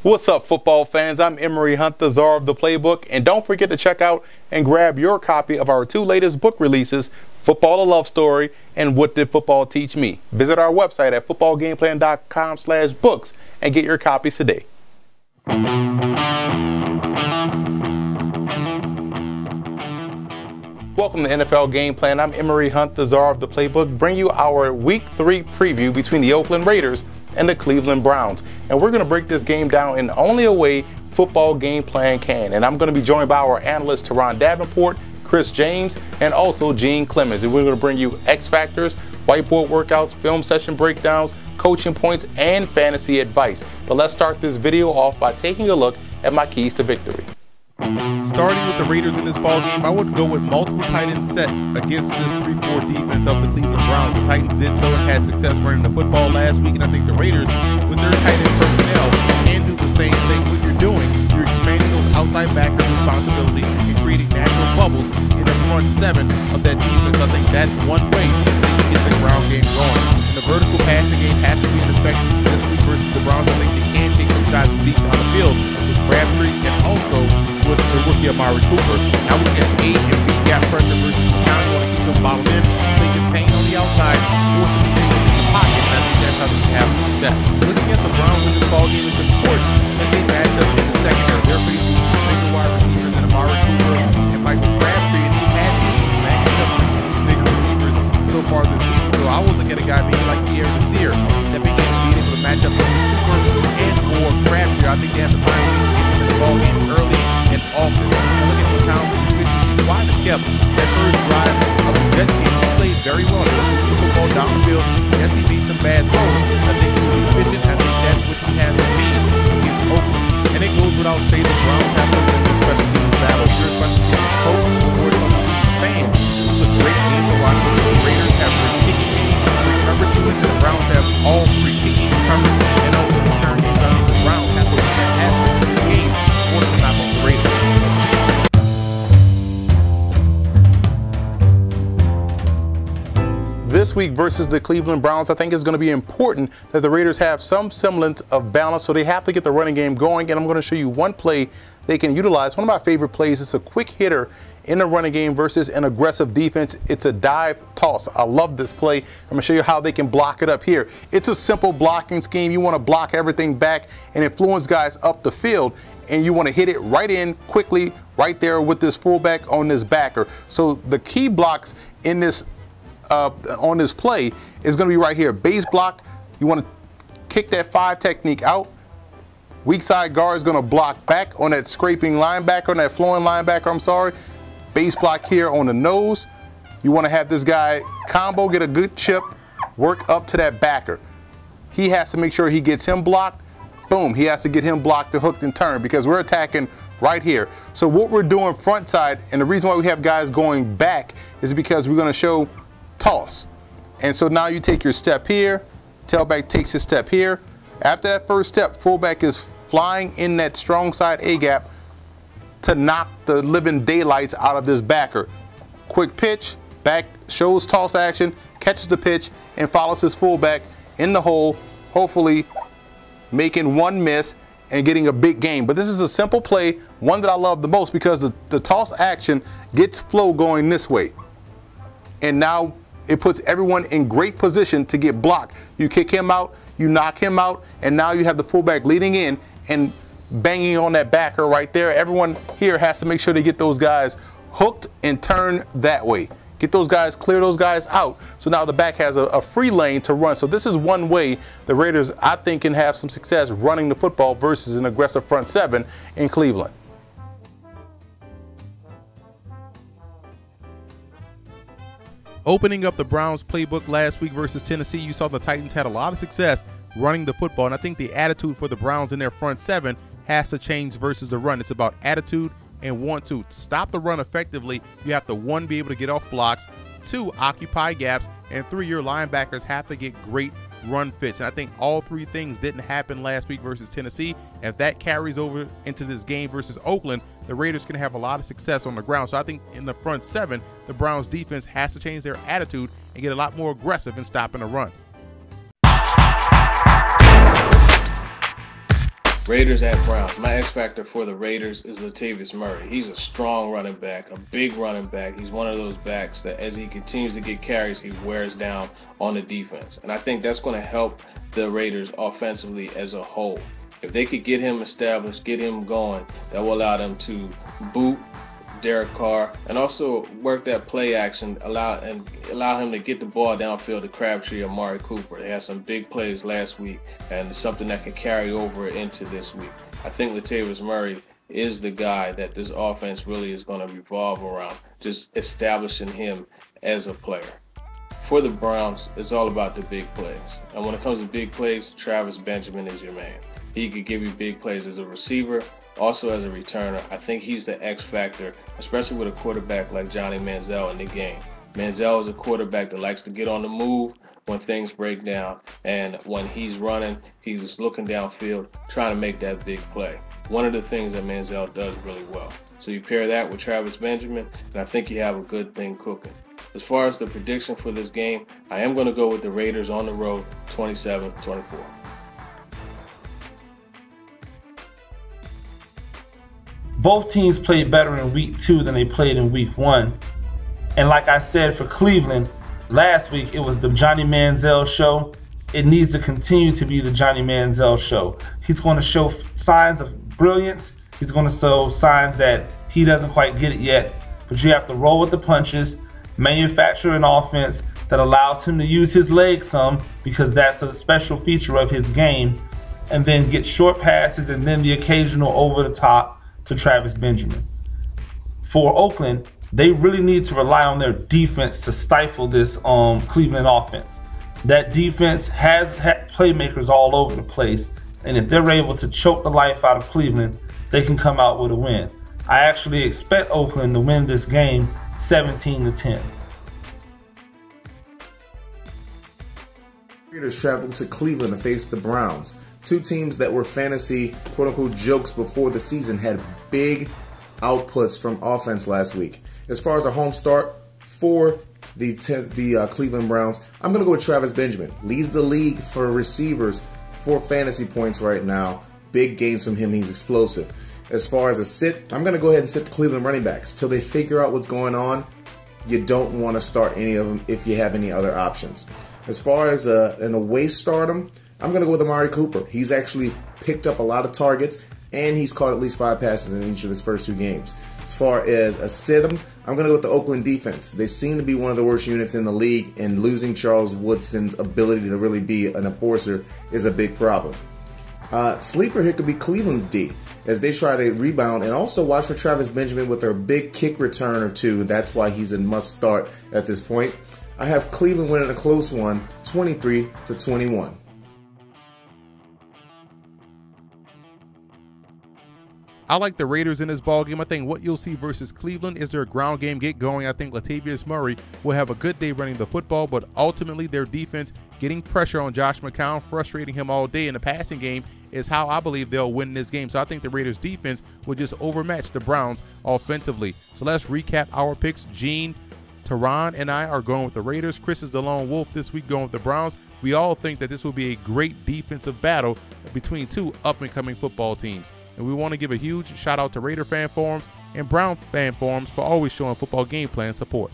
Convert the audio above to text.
What's up, football fans? I'm Emory Hunt, the czar of the playbook, and don't forget to check out and grab your copy of our two latest book releases, Football: A Love Story and What Did Football Teach Me? Visit our website at footballgameplan.com/books and get your copies today. Welcome to NFL Game Plan. I'm Emory Hunt, the czar of the playbook, bring you our Week 3 preview between the Oakland Raiders and the Cleveland Browns. And we're going to break this game down in only a way Football Game Plan can. And I'm going to be joined by our analysts, Teron Davenport, Chris James, and also Gene Clemens. And we're going to bring you X Factors, whiteboard workouts, film session breakdowns, coaching points, and fantasy advice. But let's start this video off by taking a look at my keys to victory. Starting with the Raiders in this ballgame, I would go with multiple tight end sets against this 3-4 defense of the Cleveland Browns. The Titans did so and had success running the football last week, and I think the Raiders, with their tight end personnel, can do the same thing. What you're doing, you're expanding those outside backer responsibilities and creating natural bubbles in the front seven of that defense. I think that's one way to get the ground game going. And the vertical passing game has to be an effect this week versus the Browns. I think they can take some shots deep down the field with Crabtree and also with the rookie Amari Cooper. Now we get A and B gap pressure versus McCown. You want to keep them bottled in, they contain on the outside, force them to stay within the pocket, and I think that's how they can have success. Looking at the Browns in this ballgame, it's important that they match up in the secondary. They're facing two bigger wide receivers than Amari Cooper and Michael Crabtree, and they've had issues matching up with these bigger receivers so far this season. So I will look at a guy maybe like Pierre Desir stepping in and being able to match up with Cooper and or Crabtree. I think they have to find ways to get them in the ballgame early and often. Look at McCown's efficiency. Wide has kept that first drive of the Jets game. He played very well. He moved the football down the field. Yes, he made some bad throws. I think he was efficient. I think that's what he has to be against Oakland. And it goes without saying the Browns have to win this special teams battle. If you're a special teams coach or a special teams fan, this is a great game to watch. The Raiders have their kicking game, recovered to it, and the Browns have all three kicking, recovered, and also return games. I think the Browns have to win that aspect of the game in order to knock off the Raiders. This week versus the Cleveland Browns, I think it's going to be important that the Raiders have some semblance of balance, so they have to get the running game going, and I'm going to show you one play they can utilize. One of my favorite plays is a quick hitter in the running game versus an aggressive defense. It's a dive toss. I love this play. I'm going to show you how they can block it up here. It's a simple blocking scheme. You want to block everything back and influence guys up the field, and you want to hit it right in quickly right there with this fullback on this backer. So the key blocks in this on this play is going to be right here. Base block, you want to kick that 5 technique out. Weak side guard is going to block back on that scraping linebacker, on that flowing linebacker, I'm sorry. Base block here on the nose. You want to have this guy combo, get a good chip, work up to that backer. He has to make sure he gets him blocked. Boom, he has to get him blocked and hooked and turned because we're attacking right here. So what we're doing front side, and the reason why we have guys going back is because we're going to show toss. And so now you take your step here, tailback takes his step here. After that first step, fullback is flying in that strong side A gap to knock the living daylights out of this backer. Quick pitch, back shows toss action, catches the pitch, and follows his fullback in the hole, hopefully making one miss and getting a big gain. But this is a simple play, one that I love the most because the toss action gets flow going this way. And now it puts everyone in great position to get blocked. You kick him out, you knock him out, and now you have the fullback leading in and banging on that backer right there. Everyone here has to make sure they get those guys hooked and turn that way. Get those guys, clear those guys out. So now the back has a free lane to run. So this is one way the Raiders, I think, can have some success running the football versus an aggressive front seven in Cleveland. Opening up the Browns playbook last week versus Tennessee, you saw the Titans had a lot of success running the football, and I think the attitude for the Browns in their front seven has to change versus the run. It's about attitude and want to stop the run effectively. You have to, 1, be able to get off blocks, 2, occupy gaps, and 3, your linebackers have to get great run fits. And I think all 3 things didn't happen last week versus Tennessee. If that carries over into this game versus Oakland, the Raiders can have a lot of success on the ground. So I think in the front seven, the Browns defense has to change their attitude and get a lot more aggressive in stopping the run. Raiders at Browns. My X factor for the Raiders is Latavius Murray. He's a strong running back, a big running back. He's one of those backs that as he continues to get carries, he wears down on the defense. And I think that's going to help the Raiders offensively as a whole. If they could get him established, get him going, that will allow them to boot Derek Carr and also work that play action, allow him to get the ball downfield to Crabtree or Amari Cooper. They had some big plays last week, and it's something that can carry over into this week. I think Latavius Murray is the guy that this offense really is going to revolve around, just establishing him as a player. For the Browns, it's all about the big plays. And when it comes to big plays, Travis Benjamin is your man. He could give you big plays as a receiver, also as a returner. I think he's the X factor, especially with a quarterback like Johnny Manziel in the game. Manziel is a quarterback that likes to get on the move when things break down, and when he's running, he's looking downfield, trying to make that big play. One of the things that Manziel does really well. So you pair that with Travis Benjamin, and I think you have a good thing cooking. As far as the prediction for this game, I am going to go with the Raiders on the road, 27-24. Both teams played better in week 2 than they played in week 1. And like I said for Cleveland, last week it was the Johnny Manziel show. It needs to continue to be the Johnny Manziel show. He's going to show signs of brilliance. He's going to show signs that he doesn't quite get it yet. But you have to roll with the punches, manufacture an offense that allows him to use his legs some, because that's a special feature of his game, and then get short passes and then the occasional over the top to Travis Benjamin. For Oakland, they really need to rely on their defense to stifle this Cleveland offense. That defense has playmakers all over the place, and if they're able to choke the life out of Cleveland, they can come out with a win. I actually expect Oakland to win this game 17-10. Raiders traveled to Cleveland to face the Browns. Two teams that were fantasy quote-unquote jokes before the season had big outputs from offense last week. As far as a home start for the Cleveland Browns, I'm going to go with Travis Benjamin. Leads the league for receivers for fantasy points right now. Big gains from him. He's explosive. As far as a sit, I'm going to go ahead and sit the Cleveland running backs. Till they figure out what's going on, you don't want to start any of them if you have any other options. As far as an away stardom, I'm going to go with Amari Cooper. He's actually picked up a lot of targets, and he's caught at least 5 passes in each of his first 2 games. As far as a sit-em, I'm going to go with the Oakland defense. They seem to be one of the worst units in the league, and losing Charles Woodson's ability to really be an enforcer is a big problem. Sleeper here could be Cleveland's D, as they try to rebound, and also watch for Travis Benjamin with their big kick return or 2. That's why he's a must-start at this point. I have Cleveland winning a close one, 23-21. I like the Raiders in this ball game. I think what you'll see versus Cleveland is their ground game get going. I think Latavius Murray will have a good day running the football, but ultimately their defense getting pressure on Josh McCown, frustrating him all day in the passing game is how I believe they'll win this game. So I think the Raiders defense will just overmatch the Browns offensively. So let's recap our picks. Gene, Teron, and I are going with the Raiders. Chris is the lone wolf this week going with the Browns. We all think that this will be a great defensive battle between 2 up-and-coming football teams. And we want to give a huge shout out to Raider fan forums and Brown fan forums for always showing football game plan support.